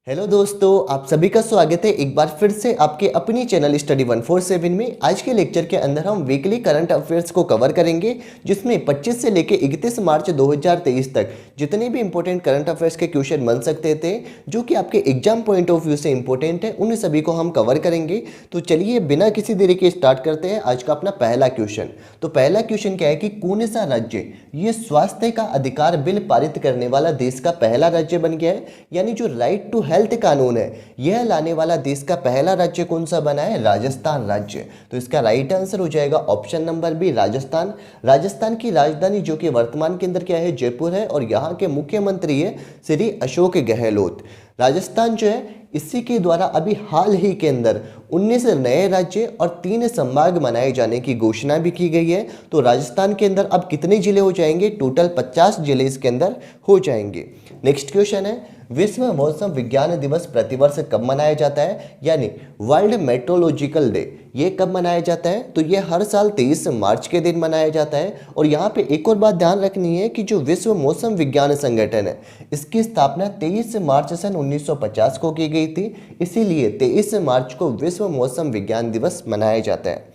Hello दोस्तों, आप सभी का स्वागत है एक बार फिर से आपके अपनी चैनल स्टडी 147 में। आज के लेक्चर के अंदर हम वीकली करंट अफेयर्स को कवर करेंगे, जिसमें 25 से लेकर 31 मार्च 2023 तक जितने भी इंपॉर्टेंट करंट अफेयर्स के क्वेश्चन बन सकते थे जो कि आपके एग्जाम पॉइंट ऑफ व्यू से इंपॉर्टेंट है, उन सभी को हम कवर करेंगे। तो चलिए बिना किसी देरी के स्टार्ट करते हैं आज का अपना पहला क्वेश्चन। तो पहला क्वेश्चन क्या है कि कौन सा राज्य ये स्वास्थ्य का अधिकार बिल पारित करने वाला देश का पहला राज्य बन गया है, यानी जो राइट टू हेल्थ कानून है यह लाने वाला देश का पहला राज्य कौन सा बना है? राजस्थान राज्य। तो इसका राइट आंसर हो जाएगा option number B, Rajasthan. Rajasthan की राजधानी जो कि वर्तमान के अंदर क्या है? जयपुर है, और यहाँ के मुख्यमंत्री है श्री अशोक गहलोत। राजस्थान जो है इसी के द्वारा अभी हाल ही के अंदर 19 नए राज्य और 3 संभाग बनाए जाने की घोषणा भी की गई है। तो राजस्थान के अंदर अब कितने जिले हो जाएंगे? टोटल 50 जिले इसके अंदर हो जाएंगे। नेक्स्ट क्वेश्चन है, विश्व मौसम विज्ञान दिवस प्रतिवर्ष कब मनाया जाता है, यानी वर्ल्ड मेट्रोलॉजिकल डे ये कब मनाया जाता है? तो ये हर साल 23 मार्च के दिन मनाया जाता है। और यहाँ पे एक और बात ध्यान रखनी है कि जो विश्व मौसम विज्ञान संगठन है इसकी स्थापना 23 मार्च सन 1950 को की गई थी, इसीलिए 23 मार्च को विश्व मौसम विज्ञान दिवस मनाया जाता है।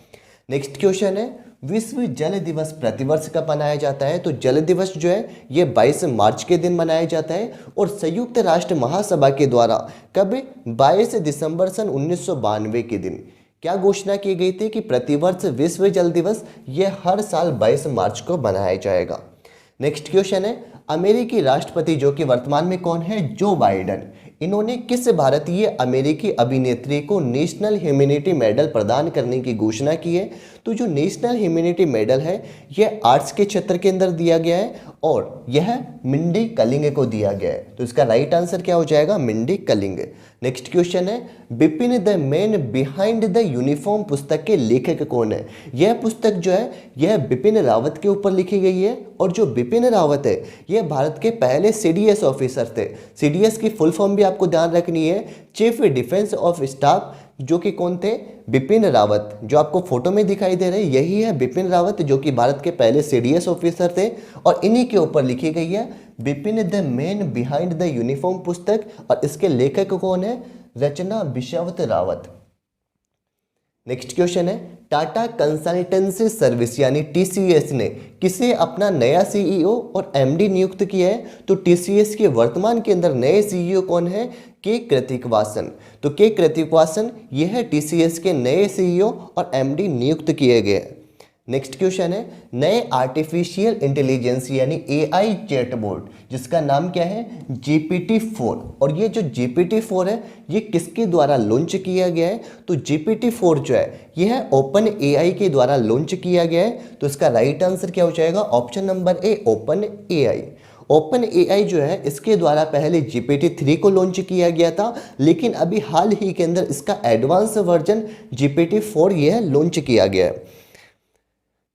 नेक्स्ट क्वेश्चन है, विश्व जल दिवस प्रतिवर्ष कब मनाया जाता है? तो जल दिवस जो है ये 22 मार्च के दिन मनाया जाता है, और संयुक्त राष्ट्र महासभा के द्वारा कब? 22 दिसंबर सन 1992 के दिन क्या घोषणा की गई थी कि प्रतिवर्ष विश्व जल दिवस ये हर साल 22 मार्च को मनाया जाएगा। नेक्स्ट क्वेश्चन है, अमेरिकी राष्ट्रपति जो कि वर्तमान में कौन है? जो बाइडन। इन्होंने किस भारतीय अमेरिकी अभिनेत्री को नेशनल ह्यूमैनिटी मेडल प्रदान करने की घोषणा की है? तो जो नेशनल ह्यूमैनिटी मेडल है यह आर्ट्स के क्षेत्र के अंदर दिया गया है, और यह मिंडी कलिंग को दिया गया है। तो इसका राइट आंसर क्या हो जाएगा? मिंडी कलिंग। नेक्स्ट क्वेश्चन है, Bipin the man behind the uniform पुस्तक के लेखक कौन है? यह पुस्तक जो है यह बिपिन रावत के ऊपर लिखी गई है, और जो बिपिन रावत है यह भारत के पहले सीडीएस ऑफिसर थे। सीडीएस की फुल फॉर्म भी आपको ध्यान रखनी है, चीफ डिफेंस ऑफ स्टाफ, जो कि कौन थे? बिपिन रावत। जो आपको फोटो में दिखाई दे रहे हैं यही है बिपिन रावत, जो कि भारत के पहले सीडीएस ऑफिसर थे, और इन्हीं के ऊपर लिखी गई है Bipin the man behind the uniform पुस्तक। और इसके लेखक कौन है? रचना बिश्वत रावत। नेक्स्ट क्वेश्चन है, टाटा कंसल्टेंसी सर्विस यानी टीसीएस ने किसे अपना नया सीईओ और एमडी नियुक्त किया है? तो टीसीएस के वर्तमान के अंदर नए सीईओ कौन है? के कृतिकवासन। तो के कृतिकवासन यह है टीसीएस के नए सीईओ और एमडी नियुक्त किए गए। नेक्स्ट क्वेश्चन है, नए आर्टिफिशियल इंटेलिजेंस यानी एआई चैटबॉट जिसका नाम क्या है? GPT-4। और ये जो GPT-4 है ये किसके द्वारा लॉन्च किया गया है? तो GPT-4 जो है यह ओपन एआई के द्वारा लॉन्च किया गया है। तो इसका राइट आंसर क्या हो जाएगा? Option number A, open AI. Open AI जो है इसके द्वारा पहले GPT-3 को लॉन्च किया गया था, लेकिन अभी हाल ही के अंदर इसका एडवांस वर्जन GPT-4 यह लॉन्च किया गया है।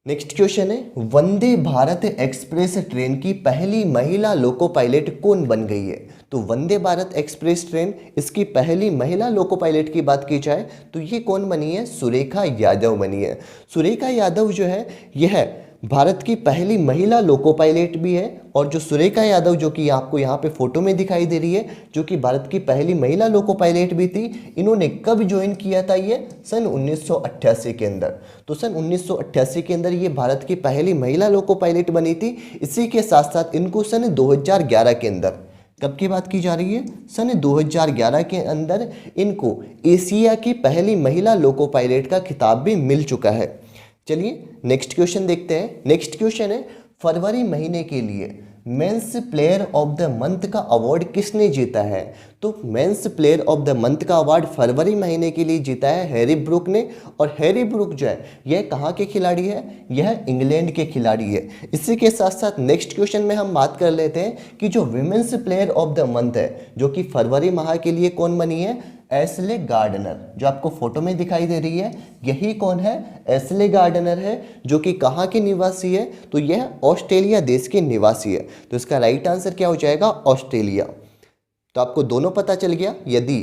नेक्स्ट क्वेश्चन है, वंदे भारत एक्सप्रेस ट्रेन की पहली महिला लोको पायलट कौन बन गई है? तो वंदे भारत एक्सप्रेस ट्रेन इसकी पहली महिला लोको पायलट की बात की जाए तो ये कौन बनी है? सुरेखा यादव बनी है। सुरेखा यादव जो है यह भारत की पहली महिला लोको पायलट भी है, और जो सुरेखा यादव जो कि आपको यहाँ पे फोटो में दिखाई दे रही है जो कि भारत की पहली महिला लोको पायलट भी थी, इन्होंने कब ज्वाइन किया था? ये सन 1988 के अंदर। तो सन 1988 के अंदर ये भारत की पहली महिला लोको पायलट बनी थी। इसी के साथ साथ इनको सन 2011 के अंदर, कब की बात की जा रही है? सन 2011 के अंदर इनको एशिया की पहली महिला लोको पायलट का खिताब भी मिल चुका है। चलिए नेक्स्ट क्वेश्चन देखते हैं। नेक्स्ट क्वेश्चन है, फरवरी महीने के लिए men's player of the month का अवार्ड किसने जीता है? तो men's player of the month का अवार्ड फरवरी महीने के लिए जीता है हैरी ब्रूक ने। और हैरी ब्रूक जो है यह कहाँ के खिलाड़ी है? यह इंग्लैंड के खिलाड़ी है। इसी के साथ साथ नेक्स्ट क्वेश्चन में हम बात कर लेते हैं कि जो women's player of the month है जो कि फरवरी माह के लिए कौन बनी है? Ashleigh Gardner. जो आपको फोटो में दिखाई दे रही है यही कौन है? एशले गार्डनर है, जो कि कहाँ के निवासी है? तो यह ऑस्ट्रेलिया देश के निवासी है। तो इसका राइट आंसर क्या हो जाएगा? ऑस्ट्रेलिया। तो आपको दोनों पता चल गया। यदि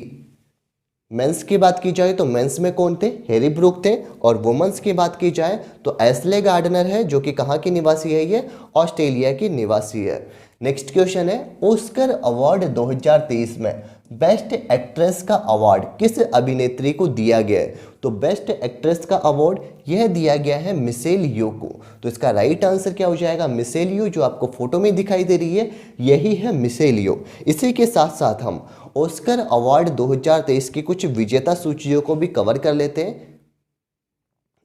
मेंस की बात की जाए तो मेंस में कौन थे? हैरी ब्रूक थे। और वुमेन्स की बात की जाए तो एशले गार्डनर है, जो कि कहाँ की निवासी है? ये ऑस्ट्रेलिया की निवासी है। नेक्स्ट क्वेश्चन है, ऑस्कर अवार्ड 2023 में बेस्ट एक्ट्रेस का अवार्ड किस अभिनेत्री को दिया गया है? तो बेस्ट एक्ट्रेस का अवार्ड यह दिया गया है मिशेल यो को। तो इसका राइट आंसर क्या हो जाएगा? मिशेल यो, जो आपको फोटो में दिखाई दे रही है यही है मिशेल यो। इसी के साथ साथ हम ऑस्कर अवार्ड 2023 की कुछ विजेता सूचियों को भी कवर कर लेते हैं।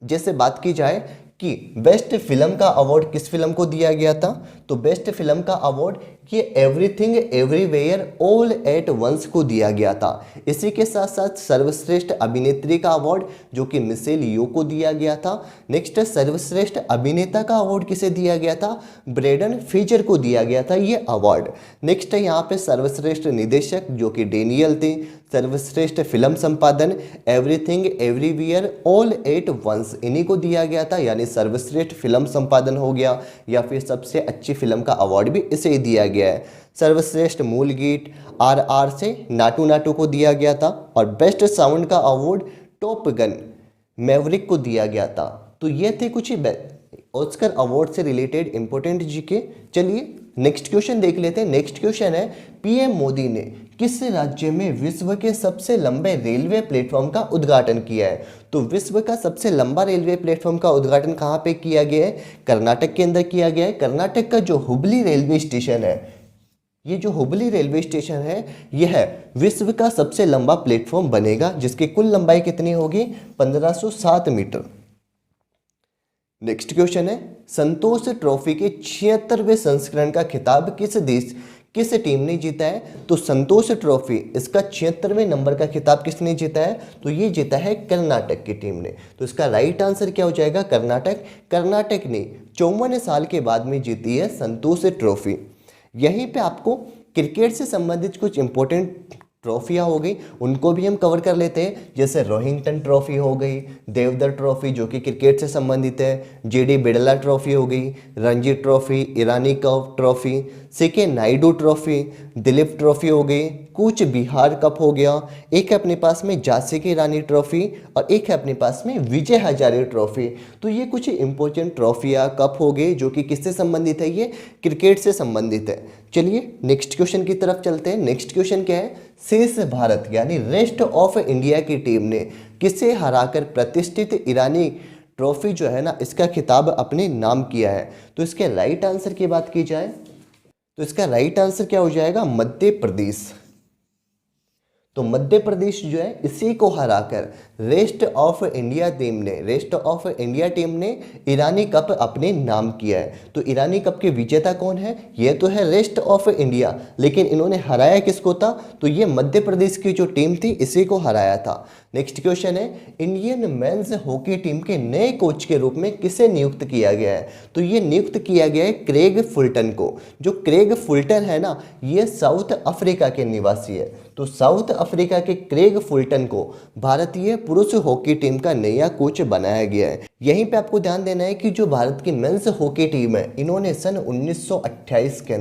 जैसे बात की जाए कि बेस्ट फिल्म का अवार्ड किस फिल्म को दिया गया था, तो बेस्ट फिल्म का अवार्ड ये everything everywhere all at once को दिया गया था। इसी के साथ साथ सर्वश्रेष्ठ अभिनेत्री का अवार्ड जो कि मिशेल यो को दिया गया था। नेक्स्ट सर्वश्रेष्ठ अभिनेता का अवार्ड किसे दिया गया था? ब्रेंडन फ्रेजर को दिया गया था ये अवार्ड। नेक्स्ट यहाँ पे सर्वश्रेष्ठ निदेशक जो कि डेनियल थे। सर्वश्रेष्ठ फिल्म संपादन everything everywhere all at once इन्हीं को दिया गया था, यानी सर्वश्रेष्ठ फिल्म संपादन हो गया या फिर सबसे अच्छी फिल्म का अवार्ड भी इसे ही दिया गया है। सर्वश्रेष्ठ मूल गीत RR से नाटू नाटू को दिया गया था और बेस्ट साउंड का अवार्ड टॉप गन मैवरिक को दिया गया था। तो ये थे कुछ ही ऑस्कर अवार्ड से रिलेटेड इंपॉर्टेंट जीके। चलिए नेक्स्ट क्वेश्चन देख लेते हैं। नेक्स्ट क्वेश्चन है, पीएम मोदी ने किस राज्य में विश्व के सबसे लंबे रेलवे प्लेटफॉर्म का उद्घाटन किया है? तो विश्व का सबसे लंबा रेलवे प्लेटफॉर्म का उद्घाटन कहाँ पे किया गया है? कर्नाटक के अंदर किया गया है। कर्नाटक का जो हुबली रेलवे स्टेशन है, ये जो हुबली रेलवे स्टेशन है यह विश्व का सबसे लंबा प्लेटफॉर्म बनेगा, जिसकी कुल लंबाई कितनी होगी? 1507 मीटर। नेक्स्ट क्वेश्चन है, संतोष ट्रॉफी के 76वें संस्करण का खिताब किस टीम ने जीता है? तो संतोष ट्रॉफी इसका 76वें नंबर का खिताब किसने जीता है? तो ये जीता है कर्नाटक की टीम ने। तो इसका राइट आंसर क्या हो जाएगा? कर्नाटक। कर्नाटक ने 54 साल के बाद में जीती है संतोष ट्रॉफी। यहीं पे आपको क्रिकेट से संबंधित कुछ इंपॉर्टेंट ट्रॉफियाँ हो गई, उनको भी हम कवर कर लेते हैं। जैसे रोहिंगटन ट्रॉफी हो गई, देवधर ट्रॉफी जो कि क्रिकेट से संबंधित है, जीडी बिड़ला ट्रॉफी हो गई, Ranji trophy, Irani cup trophy, CK Naidu trophy, Duleep trophy हो गई, कूच बिहार कप हो गया, एक है अपने पास में झांसी की रानी ट्रॉफी और एक है अपने पास में विजय हजारे ट्रॉफी। तो ये कुछ इंपॉर्टेंट ट्रॉफियाँ कप हो गए जो कि किससे संबंधित है? ये क्रिकेट से संबंधित है। चलिए नेक्स्ट क्वेश्चन की तरफ चलते हैं। नेक्स्ट क्वेश्चन क्या है? शेष भारत यानी रेस्ट ऑफ इंडिया की टीम ने किसे हराकर प्रतिष्ठित ईरानी ट्रॉफी जो है ना इसका खिताब अपने नाम किया है? तो इसके राइट आंसर की बात की जाए तो इसका राइट आंसर क्या हो जाएगा? मध्य प्रदेश। तो मध्य प्रदेश जो है इसी को हराकर रेस्ट ऑफ इंडिया टीम ने ईरानी कप अपने नाम किया है। तो ईरानी कप के विजेता कौन है? ये तो है रेस्ट ऑफ इंडिया, लेकिन इन्होंने हराया किसको था? तो ये मध्य प्रदेश की जो टीम थी इसी को हराया था। नेक्स्ट क्वेश्चन है, इंडियन मेंस हॉकी टीम के नए कोच के रूप में किसे नियुक्त किया गया है? तो ये नियुक्त किया गया है क्रेग फुलटन को। जो क्रेग फुलटन है ना, ये साउथ अफ्रीका के निवासी है। तो साउथ अफ्रीका के क्रेग फुलटन को भारतीय पुरुष हॉकी टीम का नया कोच बनाया गया है। यहीं पे आपको ध्यान देना है कि जो भारत की मेंस हॉकी टीम है, इन्होंने सन 1928 के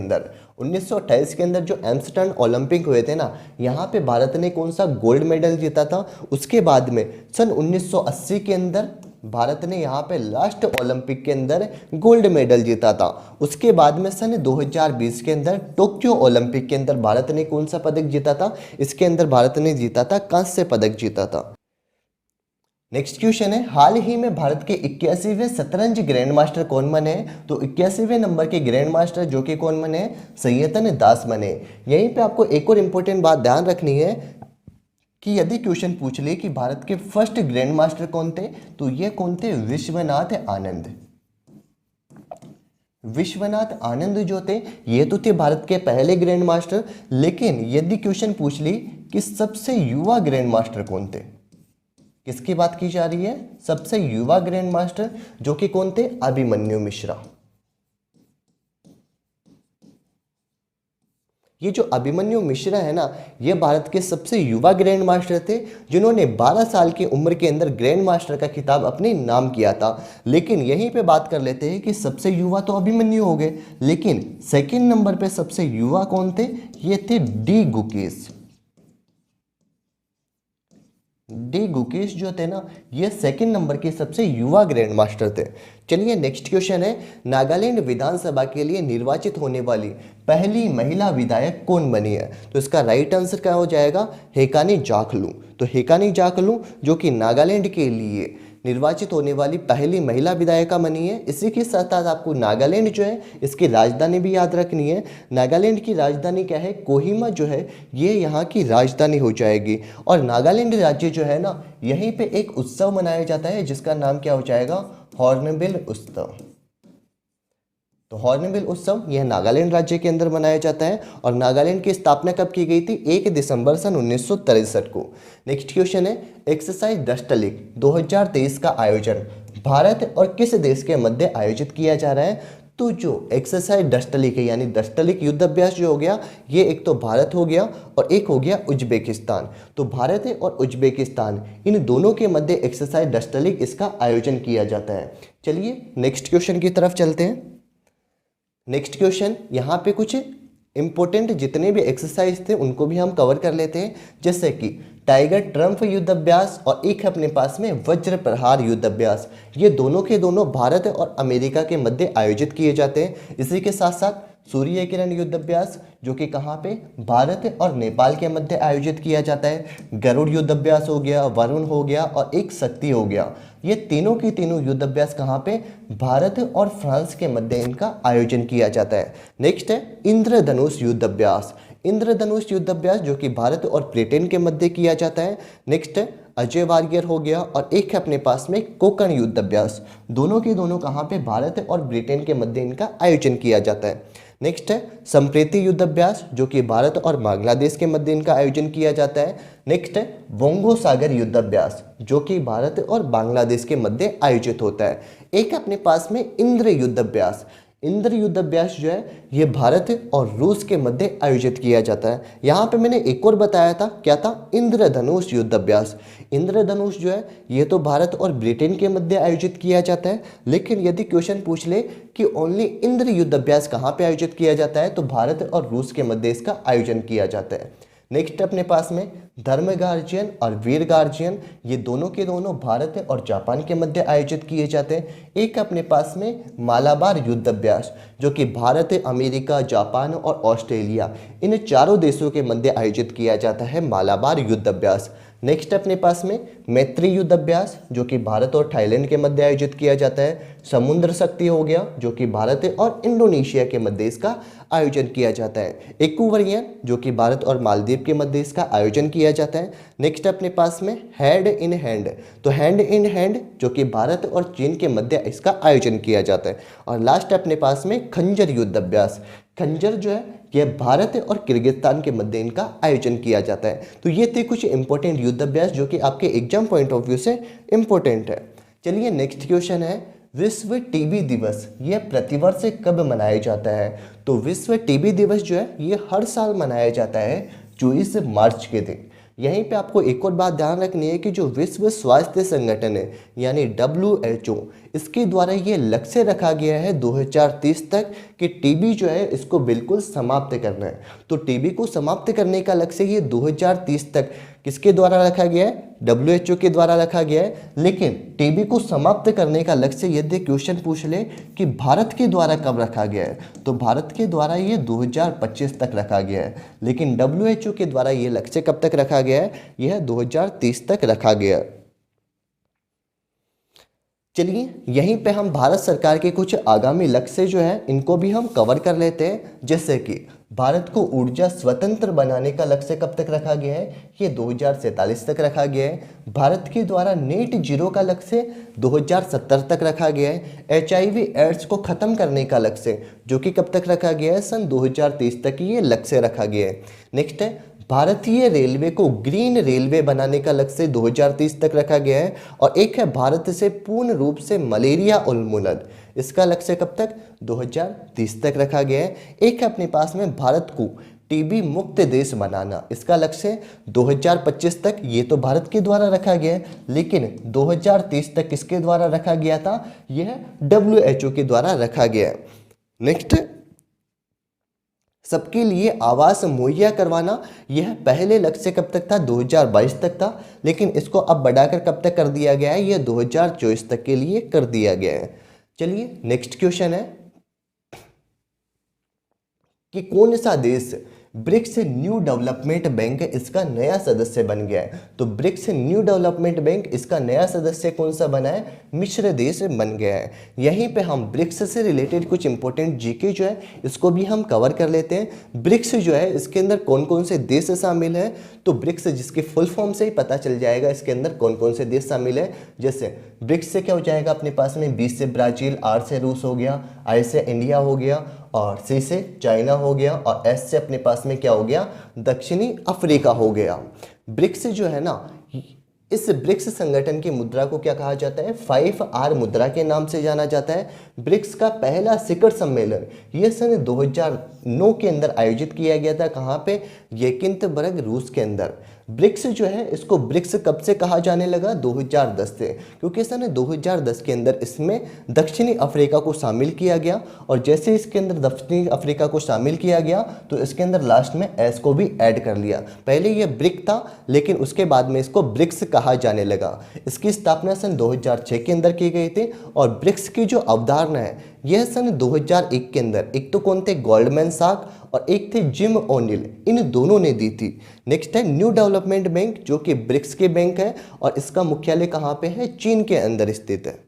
अंदर जो एम्स्टर्डम ओलंपिक हुए थे ना, यहाँ पे भारत ने कौन सा गोल्ड मेडल जीता था। उसके बाद में सन 1980 के अंदर भारत ने यहाँ पे लास्ट ओलंपिक के अंदर गोल्ड मेडल जीता था। उसके बाद में सन 2020 के अंदर टोक्यो ओलंपिक के अंदर भारत ने कौन सा पदक जीता था? इसके अंदर भारत ने जीता था कांस्य पदक जीता था। नेक्स्ट क्वेश्चन है, हाल ही में भारत के 81वें शतरंज ग्रैंड मास्टर कौन बने? तो 81वें नंबर के ग्रैंड मास्टर जो कि कौन बने? सैयदन दास बने। यहीं पे आपको एक और इम्पोर्टेंट बात ध्यान रखनी है कि यदि क्वेश्चन पूछ ले कि भारत के फर्स्ट ग्रैंड मास्टर कौन थे, तो ये कौन थे? विश्वनाथ आनंद। विश्वनाथ आनंद जो थे ये तो थे भारत के पहले ग्रैंड मास्टर, लेकिन यदि क्वेश्चन पूछ ली कि सबसे युवा ग्रैंड मास्टर कौन थे, किसकी बात की जा रही है? सबसे युवा ग्रैंड मास्टर जो कि कौन थे? अभिमन्यु मिश्रा। ये जो अभिमन्यु मिश्रा है ना, ये भारत के सबसे युवा ग्रैंड मास्टर थे जिन्होंने 12 साल की उम्र के अंदर ग्रैंड मास्टर का खिताब अपने नाम किया था। लेकिन यहीं पे बात कर लेते हैं कि सबसे युवा तो अभिमन्यु हो गए, लेकिन सेकंड नंबर पे सबसे युवा कौन थे? ये थे डी गुकेश। डी गुकेश जो थे ना, ये सेकंड नंबर के सबसे युवा ग्रैंड मास्टर थे। चलिए नेक्स्ट क्वेश्चन है, नागालैंड विधानसभा के लिए निर्वाचित होने वाली पहली महिला विधायक कौन बनी है? तो इसका राइट आंसर क्या हो जाएगा? हेकानी जाखलू। तो हेकानी जाखलू जो कि नागालैंड के लिए निर्वाचित होने वाली पहली महिला विधायिका बनी है। इसी के साथ साथ आपको नागालैंड जो है इसकी राजधानी भी याद रखनी है। नागालैंड की राजधानी क्या है? कोहिमा जो है ये यहाँ की राजधानी हो जाएगी। और नागालैंड राज्य जो है ना, यहीं पे एक उत्सव मनाया जाता है जिसका नाम क्या हो जाएगा? हॉर्नबिल उत्सव। तो हॉर्नबिल उत्सव यह नागालैंड राज्य के अंदर मनाया जाता है। और नागालैंड की स्थापना कब की गई थी? 1 दिसंबर सन 1963 को। नेक्स्ट क्वेश्चन है, एक्सरसाइज डस्टलिक 2023 का आयोजन भारत और किस देश के मध्य आयोजित किया जा रहा है? तो जो एक्सरसाइज डस्टलिक है यानी डस्टलिक युद्ध अभ्यास जो हो गया, ये एक तो भारत हो गया और एक हो गया उज्बेकिस्तान। तो भारत है और उज्बेकिस्तान, इन दोनों के मध्य एक्सरसाइज डस्टलिक इसका आयोजन किया जाता है। चलिए नेक्स्ट क्वेश्चन की तरफ चलते हैं। नेक्स्ट क्वेश्चन, यहाँ पे कुछ इंपॉर्टेंट जितने भी एक्सरसाइज थे उनको भी हम कवर कर लेते हैं, जैसे कि टाइगर ट्रम्प युद्ध अभ्यास और एक अपने पास में वज्र प्रहार युद्ध अभ्यास। ये दोनों के दोनों भारत और अमेरिका के मध्य आयोजित किए जाते हैं। इसी के साथ साथ सूर्य किरण युद्ध अभ्यास जो कि कहाँ पे? भारत और नेपाल के मध्य आयोजित किया जाता है। गरुड़ युद्ध अभ्यास हो गया, वरुण हो गया और एक शक्ति हो गया। ये तीनों की तीनों युद्ध अभ्यास कहाँ पे? भारत और फ्रांस के मध्य इनका आयोजन किया जाता है। नेक्स्ट है इंद्रधनुष युद्ध अभ्यास। इंद्रधनुष युद्ध अभ्यास जो कि भारत और ब्रिटेन के मध्य किया जाता है। नेक्स्ट है अजय वारियर हो गया और एक है अपने पास में कोकण युद्ध अभ्यास। दोनों के दोनों कहाँ पे? भारत और ब्रिटेन के मध्य इनका आयोजन किया जाता है। नेक्स्ट है संप्रीति युद्ध अभ्यास जो कि भारत और बांग्लादेश के मध्य इनका आयोजन किया जाता है। नेक्स्ट है वोंगो सागर युद्ध अभ्यास जो कि भारत और बांग्लादेश के मध्य आयोजित होता है। एक अपने पास में इंद्र युद्ध अभ्यास। इंद्र युद्ध अभ्यास जो है ये भारत और रूस के मध्य आयोजित किया जाता है। यहाँ पे मैंने एक और बताया था, क्या था? इंद्रधनुष युद्ध अभ्यास। इंद्रधनुष जो है ये तो भारत और ब्रिटेन के मध्य आयोजित किया जाता है, लेकिन यदि क्वेश्चन पूछ ले कि ओनली इंद्र युद्ध अभ्यास कहाँ पे आयोजित किया जाता है, तो भारत और रूस के मध्य इसका आयोजन किया जाता है। नेक्स्ट अपने पास में धर्म गार्जियन और वीर गार्जियन, ये दोनों के दोनों भारत और जापान के मध्य आयोजित किए जाते हैं। एक अपने पास में मालाबार युद्ध अभ्यास जो कि भारत, अमेरिका, जापान और ऑस्ट्रेलिया, इन चारों देशों के मध्य आयोजित किया जाता है मालाबार युद्ध अभ्यास। नेक्स्ट अपने पास में मैत्री युद्ध अभ्यास जो कि भारत और थाईलैंड के मध्य आयोजित किया जाता है। समुद्र शक्ति हो गया जो कि भारत और इंडोनेशिया के मध्य इसका आयोजन किया जाता है। इक्विलिब्रियम जो कि भारत और मालदीव के मध्य इसका आयोजन किया जाता है। नेक्स्ट अपने पास में हैंड इन हैंड, तो हैंड इन हैंड जो कि भारत और चीन के मध्य इसका आयोजन किया जाता है। और लास्ट अपने पास में खंजर युद्ध अभ्यास। खंजर जो है यह भारत और किर्गिस्तान के मध्य इनका आयोजन किया जाता है। तो ये थे कुछ इंपॉर्टेंट युद्ध अभ्यास जो कि आपके एग्जाम पॉइंट ऑफ व्यू से इंपॉर्टेंट है। चलिए नेक्स्ट क्वेश्चन है, विश्व टीबी दिवस यह प्रतिवर्ष कब मनाया जाता है? तो विश्व टीबी दिवस जो है ये हर साल मनाया जाता है 24 मार्च के दिन। यहीं पे आपको एक और बात ध्यान रखनी है कि जो विश्व स्वास्थ्य संगठन है यानी WHO, इसके द्वारा ये लक्ष्य रखा गया है 2030 तक कि टीबी जो है इसको बिल्कुल समाप्त करना है। तो टीबी को समाप्त करने का लक्ष्य ये 2030 तक किसके द्वारा रखा गया है? WHO के द्वारा रखा गया है। लेकिन टीबी को समाप्त करने का लक्ष्य यदि क्वेश्चन पूछ ले कि भारत के द्वारा कब रखा गया है, तो भारत के द्वारा ये 2025 तक रखा गया है। लेकिन WHO के द्वारा ये लक्ष्य कब तक रखा गया है? यह 2030 तक रखा गया है। चलिए यहीं पे हम भारत सरकार के कुछ आगामी लक्ष्य जो है इनको भी हम कवर कर लेते हैं। जैसे कि भारत को ऊर्जा स्वतंत्र बनाने का लक्ष्य कब तक रखा गया है? ये 2047 तक रखा गया है। भारत के द्वारा नेट जीरो का लक्ष्य 2070 तक रखा गया है। HIV एड्स को खत्म करने का लक्ष्य जो कि कब तक रखा गया है? सन 2030 तक ये लक्ष्य रखा गया है। नेक्स्ट है भारतीय रेलवे को ग्रीन रेलवे बनाने का लक्ष्य 2030 तक रखा गया है। और एक है भारत से पूर्ण रूप से मलेरिया उन्मूलन, इसका लक्ष्य कब तक? 2030 तक रखा गया है। एक है अपने पास में भारत को टीबी मुक्त देश बनाना, इसका लक्ष्य 2025 तक, ये तो भारत के द्वारा रखा गया है। लेकिन 2030 तक किसके द्वारा रखा गया था? यह WHO के द्वारा रखा गया है। नेक्स्ट सबके लिए आवास मुहैया करवाना, यह पहले लक्ष्य कब तक था, 2022 तक था, लेकिन इसको अब बढ़ाकर कब तक कर दिया गया है, यह 2024 तक के लिए कर दिया गया है। चलिए नेक्स्ट क्वेश्चन है कि कौन सा देश ब्रिक्स न्यू डेवलपमेंट बैंक इसका नया सदस्य बन गया है। तो ब्रिक्स न्यू डेवलपमेंट बैंक इसका नया सदस्य कौन सा बना है, मिस्र देश बन गया है। यहीं पे हम ब्रिक्स से रिलेटेड कुछ इंपॉर्टेंट जीके जो है इसको भी हम कवर कर लेते हैं। ब्रिक्स जो है इसके अंदर कौन कौन से देश शामिल है, तो ब्रिक्स जिसके फुल फॉर्म से ही पता चल जाएगा इसके अंदर कौन कौन से देश शामिल है। जैसे ब्रिक्स से क्या हो जाएगा अपने पास में, बी से ब्राजील, आर से रूस हो गया, आई से इंडिया हो गया, और सी से चाइना हो गया, और एस से अपने पास में क्या हो गया, दक्षिणी अफ्रीका हो गया। ब्रिक्स जो है ना, इस ब्रिक्स संगठन की मुद्रा को क्या कहा जाता है, 5R मुद्रा के नाम से जाना जाता है। ब्रिक्स का पहला शिखर सम्मेलन यह सन 2009 के अंदर आयोजित किया गया था। कहाँ पे, येकिंतबर्ग रूस के अंदर। ब्रिक्स जो है इसको ब्रिक्स कब से कहा जाने लगा, 2010 से, क्योंकि सन 2010 के अंदर इसमें दक्षिणी अफ्रीका को शामिल किया गया, और जैसे इसके अंदर दक्षिणी अफ्रीका को शामिल किया गया तो इसके अंदर लास्ट में एस को भी ऐड कर लिया। पहले ये ब्रिक था, लेकिन उसके बाद में इसको ब्रिक्स कहा जाने लगा। इसकी स्थापना सन 2006 के अंदर की गई थी, और ब्रिक्स की जो अवधारणा है यह सन 2001 के अंदर, एक तो कौन थे, गोल्डमैन सैक, और एक थे जिम ओनिल, इन दोनों ने दी थी। नेक्स्ट है न्यू डेवलपमेंट बैंक, जो कि ब्रिक्स के बैंक है, और इसका मुख्यालय कहाँ पे है, चीन के अंदर स्थित है।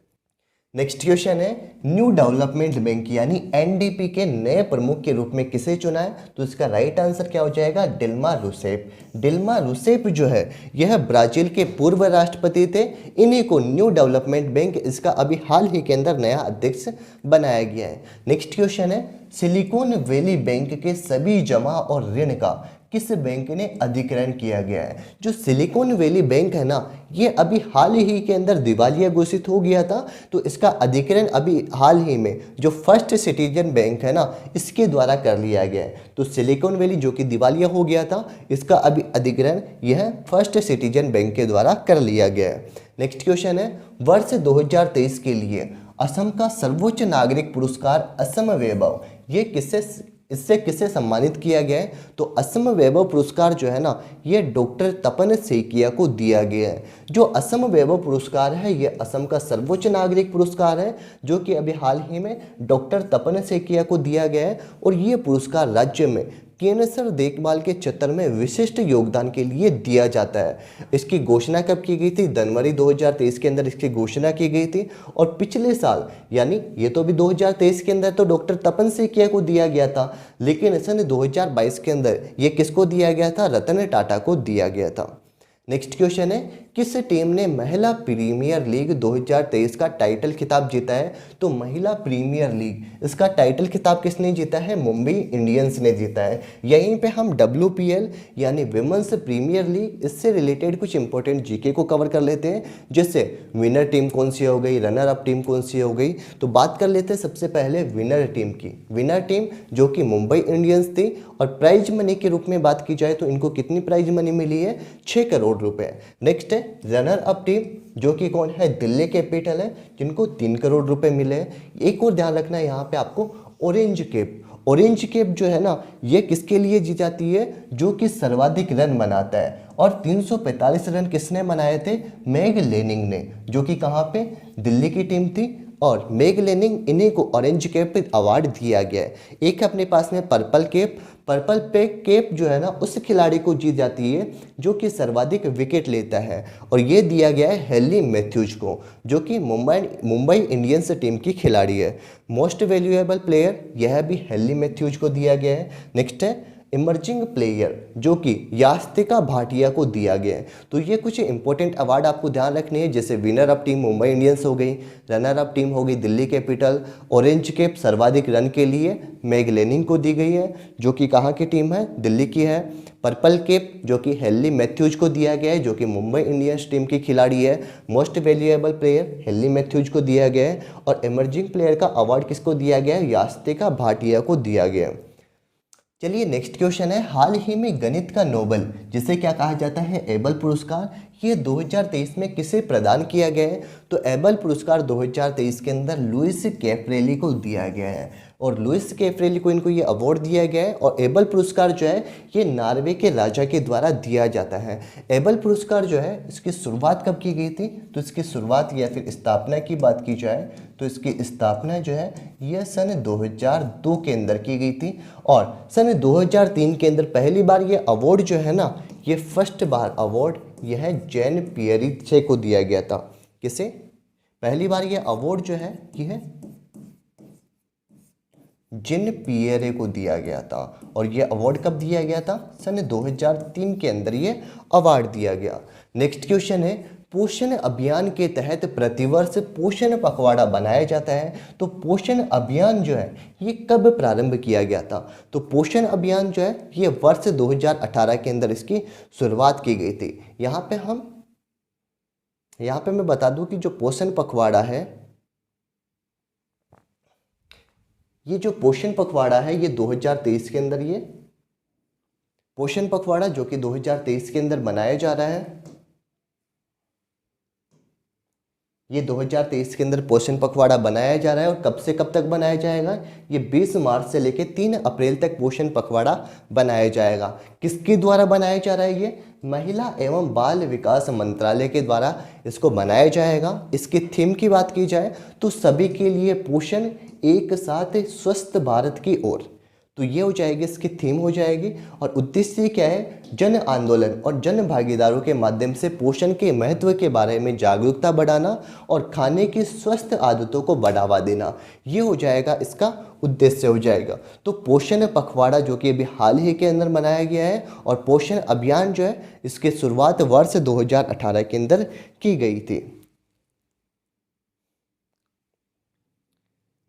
नेक्स्ट क्वेश्चन है न्यू डेवलपमेंट बैंक यानी एनडीपी के नए प्रमुख के रूप में किसे चुना है, तो इसका राइट आंसर क्या हो जाएगा, डिल्मा रूसेफ। डिल्मा रूसेफ जो है यह ब्राजील के पूर्व राष्ट्रपति थे। इन्हीं को न्यू डेवलपमेंट बैंक इसका अभी हाल ही के अंदर नया अध्यक्ष बनाया गया है। नेक्स्ट क्वेश्चन है सिलिकॉन वैली बैंक के सभी जमा और ऋण का किस बैंक ने अधिग्रहण किया गया है। जो सिलिकॉन वैली बैंक है ना, ये अभी हाल ही के अंदर दिवालिया घोषित हो गया था, तो इसका अधिग्रहण अभी हाल ही में जो फर्स्ट सिटीजन बैंक है ना, इसके द्वारा कर लिया गया है। तो सिलिकॉन वैली जो कि दिवालिया हो गया था, इसका अभी अधिग्रहण यह फर्स्ट सिटीजन बैंक के द्वारा कर लिया गया है। नेक्स्ट क्वेश्चन है वर्ष 2023 के लिए असम का सर्वोच्च नागरिक पुरस्कार असम वैभव, ये इससे किसे सम्मानित किया गया है, तो असम वैभव पुरस्कार जो है ना, ये डॉक्टर तपन सेकिया को दिया गया है। जो असम वैभव पुरस्कार है ये असम का सर्वोच्च नागरिक पुरस्कार है, जो कि अभी हाल ही में डॉक्टर तपन सेकिया को दिया गया है, और ये पुरस्कार राज्य में कैंसर देखभाल के क्षेत्र में विशिष्ट योगदान के लिए दिया जाता है। इसकी घोषणा कब की गई थी, जनवरी 2023 के अंदर इसकी घोषणा की गई थी, और पिछले साल यानी ये तो भी 2023 के अंदर तो डॉक्टर तपन सेकिया को दिया गया था, लेकिन सन 2022 के अंदर ये किसको दिया गया था, रतन टाटा को दिया गया था। नेक्स्ट क्वेश्चन है किस टीम ने महिला प्रीमियर लीग 2023 का टाइटल खिताब जीता है, तो महिला प्रीमियर लीग इसका टाइटल खिताब किसने जीता है, मुंबई इंडियंस ने जीता है। यहीं पे हम WPL यानी विमेंस प्रीमियर लीग, इससे रिलेटेड कुछ इंपॉर्टेंट जीके को कवर कर लेते हैं। जैसे विनर टीम कौन सी हो गई, रनर अप टीम कौन सी हो गई, तो बात कर लेते हैं सबसे पहले विनर टीम की। विनर टीम जो कि मुंबई इंडियंस थी, और प्राइज मनी के रूप में बात की जाए तो इनको कितनी प्राइज मनी मिली है, 6 करोड़ रुपए। नेक्स्ट है रनर अप टीम जो कि कौन है, दिल्ली कैपिटल है, जिनको 3 करोड़ रुपए मिले हैं। एक और ध्यान रखना है यहाँ पे आपको, ऑरेंज कैप। ऑरेंज कैप जो है ना, ये किसके लिए जी जाती है, जो कि सर्वाधिक रन बनाता है, और 345 रन किसने बनाए थे, मैग लेनिंग ने, जो कि कहाँ पे, दिल्ली की टीम थी, और मैग लेनिंग इन्हीं को ऑरेंज कैप अवार्ड दिया गया है। एक अपने पास में पर्पल कैप। पर्पल पे कैप जो है ना, उस खिलाड़ी को दी जाती है जो कि विकेट लेता है, और ये दिया गया है हेनली मैथ्यूज को, जो कि मुंबई इंडियंस टीम की खिलाड़ी है। मोस्ट वैल्यूएबल प्लेयर यह भी हेनली मैथ्यूज को दिया गया है। नेक्स्ट है इमर्जिंग प्लेयर, जो कि यास्तिका भाटिया को दिया गया है। तो ये कुछ इंपॉर्टेंट अवार्ड आपको ध्यान रखने हैं, जैसे winner up team Mumbai Indians हो गई, रनर अप टीम हो गई दिल्ली कैपिटल, ऑरेंज कैप सर्वाधिक रन के लिए मैग लेनिंग को दी गई है, जो कि कहाँ की टीम है, दिल्ली की है। पर्पल कैप जो कि हेनली मैथ्यूज को दिया गया है, जो कि मुंबई इंडियंस टीम की खिलाड़ी है। Most valuable player Henley Matthews को दिया गया है, और इमर्जिंग प्लेयर का अवार्ड किसको दिया गया है, यास्तिका भाटिया को दिया गया है। चलिए नेक्स्ट क्वेश्चन है हाल ही में गणित का नोबेल, जिसे क्या कहा जाता है, एबल पुरस्कार, ये 2023 में किसे प्रदान किया गया है, तो एबल पुरस्कार 2023 के अंदर लुइस कैप्रेली को दिया गया है। और लुइस कैफ्रेल को इनको ये अवार्ड दिया गया है। और एबल पुरस्कार जो है ये नॉर्वे के राजा के द्वारा दिया जाता है। एबल पुरस्कार जो है इसकी शुरुआत कब की गई थी? तो इसकी शुरुआत या फिर स्थापना की बात की जाए तो इसकी स्थापना जो है यह सन 2002 के अंदर की गई थी। और सन 2003 के अंदर पहली बार ये अवार्ड जो है ना, ये फर्स्ट बार अवार्ड यह जैन पियरीचे को दिया गया था। किसे? पहली बार ये अवार्ड जो है यह जिन पियरे को दिया गया था। और ये अवार्ड कब दिया गया था? सन 2003 के अंदर ये अवार्ड दिया गया। नेक्स्ट क्वेश्चन है, पोषण अभियान के तहत प्रतिवर्ष पोषण पखवाड़ा बनाया जाता है। तो पोषण अभियान जो है ये कब प्रारंभ किया गया था? तो पोषण अभियान जो है ये वर्ष 2018 के अंदर इसकी शुरुआत की गई थी। यहाँ पे मैं बता दूं कि जो पोषण पखवाड़ा है, ये जो पोषण पखवाड़ा है ये 2023 के अंदर, ये पोषण पखवाड़ा जो कि 2023 के अंदर मनाया जा रहा है, ये 2023 के अंदर पोषण पखवाड़ा बनाया जा रहा है। और कब से कब तक बनाया जाएगा? ये 20 मार्च से लेकर 3 अप्रैल तक पोषण पखवाड़ा बनाया जाएगा। किसके द्वारा बनाया जा रहा है? ये महिला एवं बाल विकास मंत्रालय के द्वारा इसको बनाया जाएगा। इसकी थीम की बात की जाए तो सभी के लिए पोषण, एक साथ स्वस्थ भारत की ओर, तो ये हो जाएगी, इसकी थीम हो जाएगी। और उद्देश्य क्या है? जन आंदोलन और जन भागीदारों के माध्यम से पोषण के महत्व के बारे में जागरूकता बढ़ाना और खाने की स्वस्थ आदतों को बढ़ावा देना, ये हो जाएगा, इसका उद्देश्य हो जाएगा। तो पोषण पखवाड़ा जो कि अभी हाल ही के अंदर मनाया गया है और पोषण अभियान जो है इसकी शुरुआत वर्ष 2018 के अंदर की गई थी।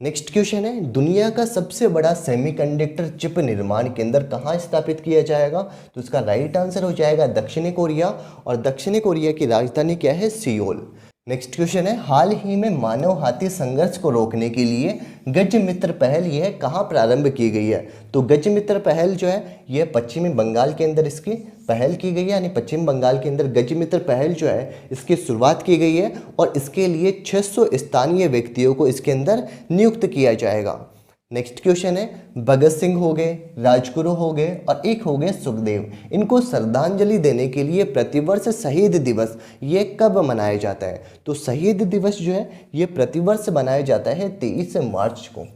नेक्स्ट क्वेश्चन है, दुनिया का सबसे बड़ा सेमीकंडक्टर चिप निर्माण केंद्र कहाँ स्थापित किया जाएगा? तो इसका राइट आंसर हो जाएगा दक्षिणी कोरिया। और दक्षिणी कोरिया की राजधानी क्या है? सियोल। नेक्स्ट क्वेश्चन है, हाल ही में मानव हाथी संघर्ष को रोकने के लिए गज मित्र पहल यह कहाँ प्रारंभ की गई है? तो गज मित्र पहल जो है यह पश्चिमी बंगाल के अंदर इसकी पहल की गई है, यानी पश्चिम बंगाल के अंदर गज मित्र पहल जो है इसकी शुरुआत की गई है। और इसके लिए 600 स्थानीय व्यक्तियों को इसके अंदर नियुक्त किया जाएगा। नेक्स्ट क्वेश्चन है, भगत सिंह हो गए, राजगुरु हो गए और एक हो गए सुखदेव, इनको श्रद्धांजलि देने के लिए प्रतिवर्ष शहीद दिवस ये कब मनाया जाता है? तो शहीद दिवस जो है ये प्रतिवर्ष मनाया जाता है 23 मार्च को।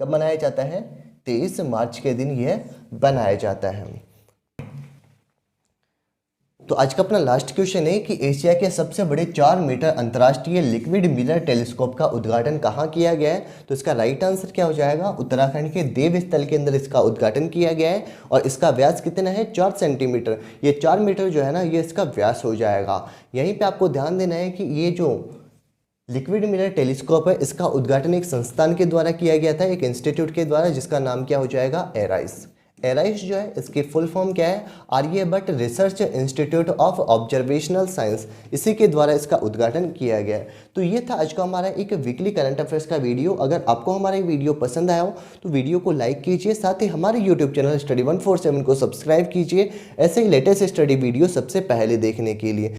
कब मनाया जाता है? 23 मार्च के दिन यह बनाया जाता है। तो आज का अपना लास्ट क्वेश्चन है कि एशिया के सबसे बड़े 4 मीटर अंतर्राष्ट्रीय लिक्विड मिरर टेलीस्कोप का उद्घाटन कहाँ किया गया है? तो इसका राइट आंसर क्या हो जाएगा? उत्तराखंड के देवस्थल के अंदर इसका उद्घाटन किया गया है। और इसका व्यास कितना है? 4 सेंटीमीटर। ये 4 मीटर जो है ना ये इसका व्यास हो जाएगा। यहीं पर आपको ध्यान देना है कि ये जो लिक्विड मिरर टेलीस्कोप है इसका उद्घाटन एक संस्थान के द्वारा किया गया था, एक इंस्टीट्यूट के द्वारा, जिसका नाम क्या हो जाएगा? एराइस। एराइस जो है इसकी फुल फॉर्म क्या है? Aryabhatta research institute of observational science, इसी के द्वारा इसका उद्घाटन किया गया है। तो ये था आज का हमारा एक वीकली करंट अफेयर्स का वीडियो। अगर आपको हमारा वीडियो पसंद आया हो तो वीडियो को लाइक कीजिए, साथ ही हमारे यूट्यूब चैनल स्टडी 147 को सब्सक्राइब कीजिए ऐसे ही लेटेस्ट स्टडी वीडियो सबसे पहले देखने के लिए।